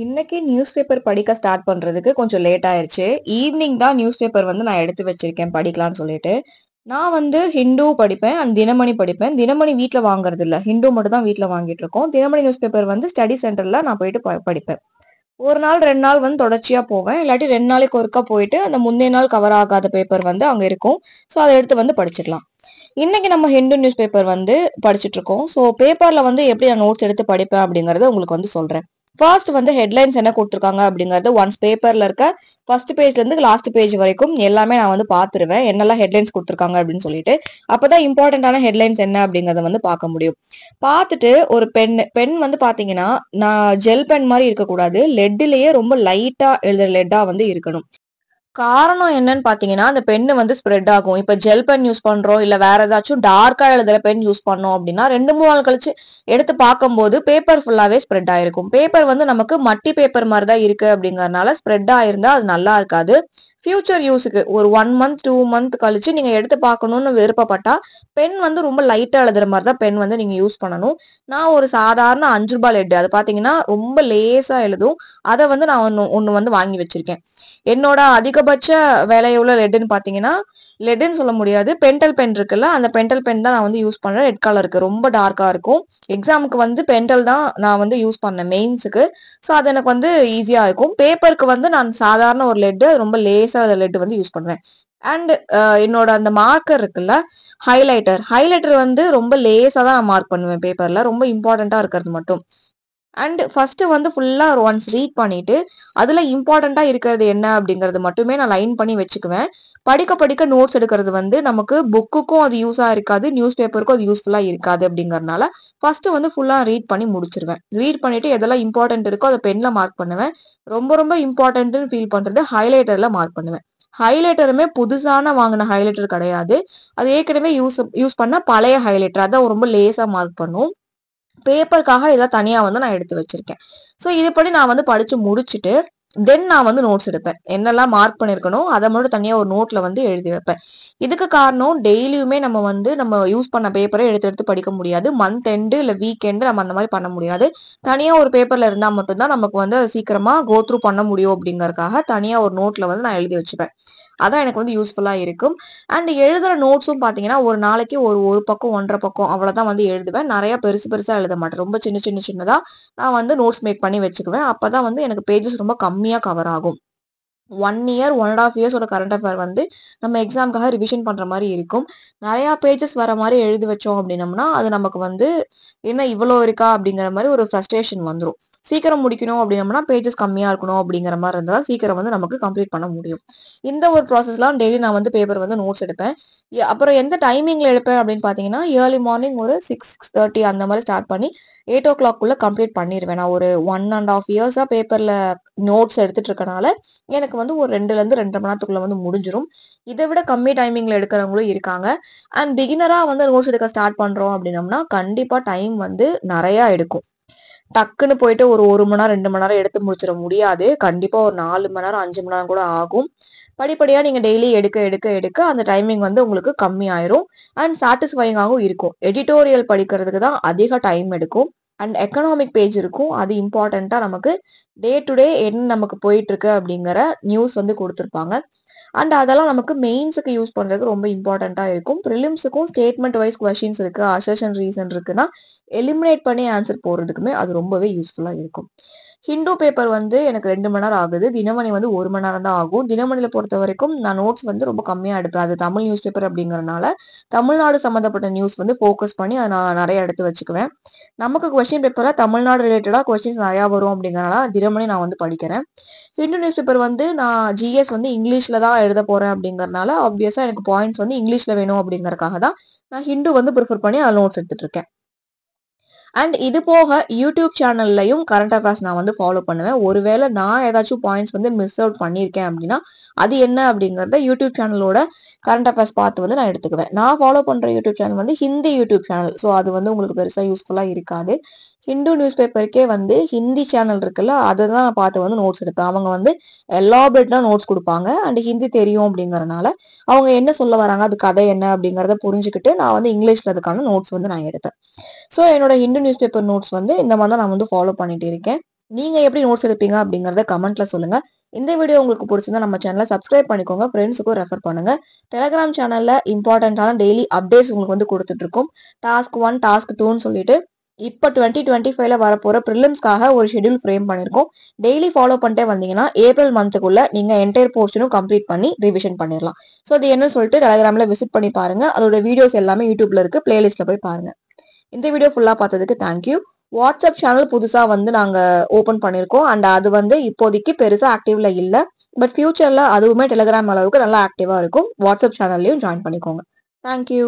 இன்னைக்கு news paper படிக்க start பண்றதுக்கு கொஞ்சம் லேட் ஆயிருச்சு. ஈவினிங் தான் நியூஸ் பேப்பர் வந்து நான் எடுத்து வச்சிருக்கேன் படிக்கலாம்னு சொல்லிட்டு. நான் வந்து ஹிண்டு படிப்பேன் அண்ட் தினமணி படிப்பேன். தினமணி வீட்ல வாங்குறது இல்ல. ஹிண்டு மட்டும் தான் வீட்ல வாங்கிட்டு இருக்கோம். தினமணி நியூஸ் பேப்பர் வந்து ஸ்டடி சென்டர்ல நான் போயிட்டு படிப்பேன். ஒரு நாள் 2 நாள் வந்து தொடர்ச்சியா போவேன். இல்லாட்டி 2 நாளைக்கு ஒருக்கா போயிட்டு அந்த முந்தைய நாள் கவர் ஆகாத பேப்பர் வந்து அங்க இருக்கும். ஸோ அத எடுத்து வந்து படிச்சுக்கலாம். இன்னைக்கு நம்ம ஹிண்டு நியூஸ் பேப்பர் வந்து படிச்சுட்டு இருக்கோம். ஸோ பேப்பர்ல வந்து எப்படி நான் நோட்ஸ் எடுத்து படிப்பேன் அப்படிங்கறத உங்களுக்கு வந்து சொல்றேன். ஃபர்ஸ்ட் வந்து ஹெட்லைன்ஸ் என்ன கொடுத்துருக்காங்க அப்படிங்கறது ஒன்ஸ் பேப்பர்ல இருக்க ஃபர்ஸ்ட் பேஜ்ல இருந்து லாஸ்ட் பேஜ் வரைக்கும் எல்லாமே நான் வந்து பாத்துருவேன். என்னெல்லாம் ஹெட்லைன்ஸ் கொடுத்துருக்காங்க அப்படின்னு சொல்லிட்டு. அப்பதான் இம்பார்ட்டன்டான ஹெட்லைன்ஸ் என்ன அப்படிங்கறத வந்து பார்க்க முடியும். பார்த்துட்டு ஒரு பென் வந்து பாத்தீங்கன்னா நான் ஜெல் பென் மாதிரி இருக்கக்கூடாது. லெட்லயே ரொம்ப லைட்டா எழுதுற லெட்டா வந்து இருக்கணும். காரணம் என்னன்னு பாத்தீங்கன்னா, அந்த பென்னு வந்து ஸ்ப்ரெட் ஆகும். இப்ப ஜெல் பென் யூஸ் பண்றோம், இல்ல வேற ஏதாச்சும் டார்க்கா எழுதுற பென் யூஸ் பண்ணோம் அப்படின்னா 2, 3 நாள் கழிச்சு எடுத்து பார்க்கும்போது பேப்பர் ஃபுல்லாவே ஸ்ப்ரெட் ஆயிருக்கும். பேப்பர் வந்து நமக்கு மட்டி பேப்பர் மாதிரி தான் இருக்கு அப்படிங்கறதுனால ஸ்ப்ரெட் ஆயிருந்தா அது நல்லா இருக்காது. ஃபியூச்சர் யூஸுக்கு ஒரு 1 மந்த் 2 மந்த் கழிச்சு நீங்க எடுத்து பார்க்கணும்னு விருப்பப்பட்டா பென் வந்து ரொம்ப லைட்டா எழுதுற மாதிரி தான் பென் வந்து நீங்க யூஸ் பண்ணணும். நான் ஒரு சாதாரண ₹5 லெட் அது பாத்தீங்கன்னா ரொம்ப லேசா எழுதும். அதை வந்து நான் ஒன்னு வந்து வாங்கி வச்சிருக்கேன். என்னோட அதிகபட்ச விலையுள்ள லெட்ன்னு பாத்தீங்கன்னா லெட்ன்னு சொல்ல முடியாது. பென்டல் பென் இருக்குல்ல, அந்த பென்டல் பென் தான் நான் வந்து யூஸ் பண்றேன். ரெட் கலருக்கு ரொம்ப டார்க்கா இருக்கும். எக்ஸாமுக்கு வந்து பென்டல் தான் நான் வந்து யூஸ் பண்ணேன் மெயின்ஸுக்கு. ஸோ அது எனக்கு வந்து ஈஸியா இருக்கும். பேப்பருக்கு வந்து நான் சாதாரண ஒரு லெட் ரொம்ப லேசா லெட் வந்து யூஸ் பண்ணுவேன். அண்ட் என்னோட அந்த மார்க்கர் இருக்குல்ல, ஹைலைட்டர் வந்து ரொம்ப லேசா தான் நான் மார்க் பண்ணுவேன் பேப்பர்ல. ரொம்ப இம்பார்ட்டண்டா இருக்கிறது மட்டும். அண்ட் ஃபர்ஸ்ட் வந்து ஃபுல்லா ஒன்ஸ் ரீட் பண்ணிட்டு அதுல இம்பார்ட்டண்டா இருக்கிறது என்ன அப்படிங்கறது மட்டுமே நான் லைன் பண்ணி வச்சுக்குவேன். படிக்க படிக்க நோட்ஸ் எடுக்கிறது வந்து நமக்கு புக்குக்கும் அது யூஸா இருக்காது, நியூஸ் பேப்பருக்கும் அது யூஸ்ஃபுல்லா இருக்காது அப்படிங்கறதுனால ஃபர்ஸ்ட் வந்து ஃபுல்லா ரீட் பண்ணி முடிச்சிருவேன். ரீட் பண்ணிட்டு எதெல்லாம் இம்பார்ட்டன்ட் இருக்கோ அதை பென்ல மார்க் பண்ணுவேன். ரொம்ப ரொம்ப இம்பார்ட்டன்ட்னு ஃபீல் பண்றது ஹைலைட்டர்ல மார்க் பண்ணுவேன். ஹைலைட்டருமே புதுசான வாங்கின ஹைலைட்டர் கிடையாது. அது ஏற்கனவே யூஸ் பண்ண பழைய ஹைலைட்டர். அதான் ரொம்ப லேசா மார்க் பண்ணும். பேப்பருக்காக இதை தனியா வந்து நான் எடுத்து வச்சிருக்கேன். ஸோ இதுபடி நான் வந்து படிச்சு முடிச்சுட்டு தென் நான் வந்து நோட்ஸ் எடுப்பேன். என்னெல்லாம் மார்க் பண்ணிருக்கணும் அதை மட்டும் தனியா ஒரு நோட்ல வந்து எழுதி வைப்பேன். இதுக்கு காரணம் டெய்லியுமே நம்ம வந்து நம்ம யூஸ் பண்ண பேப்பரை எடுத்து எடுத்து படிக்க முடியாது. மந்த் எண்டு இல்ல வீக் எண்டு நம்ம அந்த மாதிரி பண்ண முடியாது. தனியா ஒரு பேப்பர்ல இருந்தா மட்டும்தான் நமக்கு வந்து சீக்கிரமா கோ த்ரூ பண்ண முடியும் அப்படிங்கறதுக்காக தனியா ஒரு நோட்ல வந்து நான் எழுதி வச்சுப்பேன். அதான் எனக்கு வந்து யூஸ்ஃபுல்லா இருக்கும். அண்ட் எழுதுற நோட்ஸும் பாத்தீங்கன்னா ஒரு நாளைக்கு ஒரு பக்கம் 1.5 பக்கம் அவ்வளவுதான் வந்து எழுதுவேன். நிறைய பெருசு பெருசா எழுத மாட்டேன். ரொம்ப சின்னதா நான் வந்து நோட்ஸ் மேக் பண்ணி வச்சுக்குவேன். அப்பதான் வந்து எனக்கு பேஜஸ் ரொம்ப கம்மியா கவர் ஆகும். 1 இயர் 1.5 இயர்ஸோட கரண்ட் அஃபேர் வந்து நம்ம எக்ஸாமுக்காக ரிவிஷன் பண்ற மாதிரி இருக்கும். நிறைய பேஜஸ் வர மாதிரி எழுதி வச்சோம் அப்படின்னம்னா அது நமக்கு வந்து என்ன இவ்வளோ இருக்கா அப்படிங்கிற மாதிரி ஒரு ஃப்ரஸ்ட்ரேஷன் வந்துடும். சீக்கிரம் முடிக்கணும் அப்படின்னம்னா பேஜஸ் கம்மியா இருக்கணும் அப்படிங்கிற மாதிரி இருந்தா சீக்கிரம் வந்து நமக்கு கம்ப்ளீட் பண்ண முடியும். இந்த ஒரு ப்ராசஸ்லாம் டெய்லி நான் வந்து பேப்பர் வந்து நோட்ஸ் எடுப்பேன். அப்புறம் எந்த டைமிங்ல எடுப்பேன் அப்படின்னு பாத்தீங்கன்னா ஏர்லி மார்னிங் ஒரு 6:30 அந்த மாதிரி ஸ்டார்ட் பண்ணி 8 o'clock கம்ப்ளீட் பண்ணிடுவேன். நான் ஒரு 1.5 இயர்ஸா பேப்பர்ல நோட்ஸ் எடுத்துட்டு இருக்கனால எனக்கு வந்து ஒரு 2ல இருந்து 2.5 மணி நேரத்துக்குள்ள வந்து முடிஞ்சிரும். இதை விட கம்மி டைமிங்ல எடுக்கிறவங்களும் இருக்காங்க. அண்ட் பிகினரா வந்து நோட்ஸ் எடுக்க ஸ்டார்ட் பண்றோம் அப்படின்னம்னா கண்டிப்பா டைம் வந்து நிறைய எடுக்கும். டக்குன்னு போயிட்டு ஒரு மணி நேரம் 2 மணி நேரம் எடுத்து முடிச்சிட முடியாது. கண்டிப்பா ஒரு 4 மணி நேரம் 5 மணி நேரம் கூட ஆகும். படிப்படியா நீங்க டெய்லி எடுக்க எடுக்க எடுக்க அந்த டைமிங் வந்து உங்களுக்கு கம்மி ஆயிரும். அண்ட் சாட்டிஸ்ஃபைங்காகவும் இருக்கும். எடிட்டோரியல் படிக்கிறதுக்கு தான் அதிக டைம் எடுக்கும். அண்ட் எக்கனாமிக் பேஜ் இருக்கும். அது இம்பார்ட்டண்டா நமக்கு டே டு டே என்ன நமக்கு போயிட்டு இருக்கு அப்படிங்கிற நியூஸ் வந்து கொடுத்துருப்பாங்க. அண்ட் அதெல்லாம் நமக்கு மெயின்ஸுக்கு யூஸ் பண்றதுக்கு ரொம்ப இம்பார்ட்டண்டா இருக்கும். ப்ரிலிம்ஸுக்கும் ஸ்டேட்மெண்ட் வைஸ் கொஸ்டின்ஸ் இருக்கு, அசர்ஷன் ரீசன் இருக்குன்னா எலிமினேட் பண்ணி ஆன்சர் போடுறதுக்குமே அது ரொம்பவே யூஸ்ஃபுல்லா இருக்கும். ஹிந்து பேப்பர் வந்து எனக்கு 2 மணி நேரம் ஆகுது. தினமணி வந்து 1 மணி நேரம் தான் ஆகும். தினமணியில பொறுத்த வரைக்கும் நான் நோட்ஸ் வந்து ரொம்ப கம்மியா எடுப்பேன். அது தமிழ் நியூஸ் பேப்பர் அப்படிங்கறதுனால தமிழ்நாடு சம்பந்தப்பட்ட நியூஸ் வந்து ஃபோக்கஸ் பண்ணி அதை நான் நிறைய எடுத்து வச்சுக்குவேன். நமக்கு கொஸ்டின் பேப்பர்ல தமிழ்நாடு ரிலேட்டடா கொஸ்டின்ஸ் நிறைய வரும் அப்படிங்கறதுனால தினமணி நான் வந்து படிக்கிறேன். ஹிந்து நியூஸ் பேப்பர் வந்து நான் ஜிஎஸ் வந்து இங்கிலீஷ்ல தான் எழுத போறேன் அப்படிங்கறதுனால ஆப்வியஸா எனக்கு பாயிண்ட்ஸ் வந்து இங்கிலீஷ்ல வேணும் அப்படிங்கறதுக்காக தான் நான் ஹிந்து வந்து ப்ரிஃபர் பண்ணி அதை நோட்ஸ் எடுத்துட்டு இருக்கேன். அண்ட் இது போக யூடியூப் சேனல்லையும் கரண்ட் அஃபேர்ஸ் நான் வந்து ஃபாலோ பண்ணுவேன். ஒருவேளை நான் ஏதாச்சும் பாயிண்ட்ஸ் வந்து மிஸ் அவுட் பண்ணியிருக்கேன் அப்படின்னா அது என்ன அப்படிங்கறத யூடியூப் சேனலோட கரண்ட் அஃபேர்ஸ் பார்த்து வந்து நான் எடுத்துக்குவேன். நான் ஃபாலோ பண்ற யூடியூப் சேனல் வந்து ஹிந்தி யூடியூப் சேனல். ஸோ அது வந்து உங்களுக்கு பெருசா யூஸ்ஃபுல்லா இருக்காது. ஹிந்து நியூஸ் பேப்பருக்கே வந்து ஹிந்தி சேனல் இருக்குல்ல, அதை தான் நான் பார்த்து வந்து நோட்ஸ் எடுப்பேன். அவங்க வந்து எலாபரேட்டா நோட்ஸ் கொடுப்பாங்க. அண்ட் ஹிந்தி தெரியும் அப்படிங்கறதுனால அவங்க என்ன சொல்ல வராங்க, அது கதை என்ன அப்படிங்கறத புரிஞ்சுக்கிட்டு நான் வந்து இங்கிலீஷ்ல அதுக்கான நோட்ஸ் வந்து நான் எடுப்பேன். ஸோ என்னோட ஹிந்து நியூஸ் பேப்பர் நோட்ஸ் வந்து இந்த மாதிரி தான் நான் வந்து ஃபாலோ பண்ணிட்டு இருக்கேன். நீங்க எப்படி நோட்ஸ் எடுப்பீங்க அப்படிங்கறத கமெண்ட்ல சொல்லுங்க. இந்த வீடியோ உங்களுக்கு பிடிச்சிருந்தா நம்ம சேனலை சப்ஸ்கிரைப் பண்ணிக்கோங்க. ஃப்ரெண்ட்ஸுக்கும் ரெஃபர் பண்ணுங்க. டெலிகிராம் சேனல்ல இம்பார்ட்டன்டான டெய்லி அப்டேட்ஸ் உங்களுக்கு வந்து கொடுத்துட்டு இருக்கோம். டாஸ்க் 1 டாஸ்க் 2ன்னு சொல்லிட்டு இப்போ 2025ல வரப்போற ப்ரிலிம்ஸ்க்காக ஒரு ஷெட்யூல் ஃப்ரேம் பண்ணிருக்கோம். டெய்லி ஃபாலோ பண்ணிட்டே வந்தீங்கன்னா ஏப்ரல் மந்த்துக்குள்ள நீங்க என்டையர் போர்ஷனும் கம்ப்ளீட் பண்ணி ரிவிஷன் பண்ணிடலாம். ஸோ அது என்னன்னு சொல்லிட்டு டெலிகிராம்ல விசிட் பண்ணி பாருங்க. அதோட வீடியோஸ் எல்லாமே யூடியூப்ல இருக்கு. பிளேலிஸ்ட்ல போய் பாருங்க. இந்த வீடியோ ஃபுல்லா பார்த்ததுக்கு தேங்க்யூ. வாட்ஸ்அப் சேனல் புதுசா வந்து நாங்க ஓபன் பண்ணிருக்கோம். அண்ட் அது வந்து இப்போதைக்கு பெருசா ஆக்டிவ்ல இல்ல. பட் ஃபியூச்சர்ல அதுவுமே டெலிகிராம் அளவுக்கு நல்லா ஆக்டிவா இருக்கும். வாட்ஸ்அப் சேனல்லையும் ஜாயின் பண்ணிக்கோங்க. தேங்க்யூ.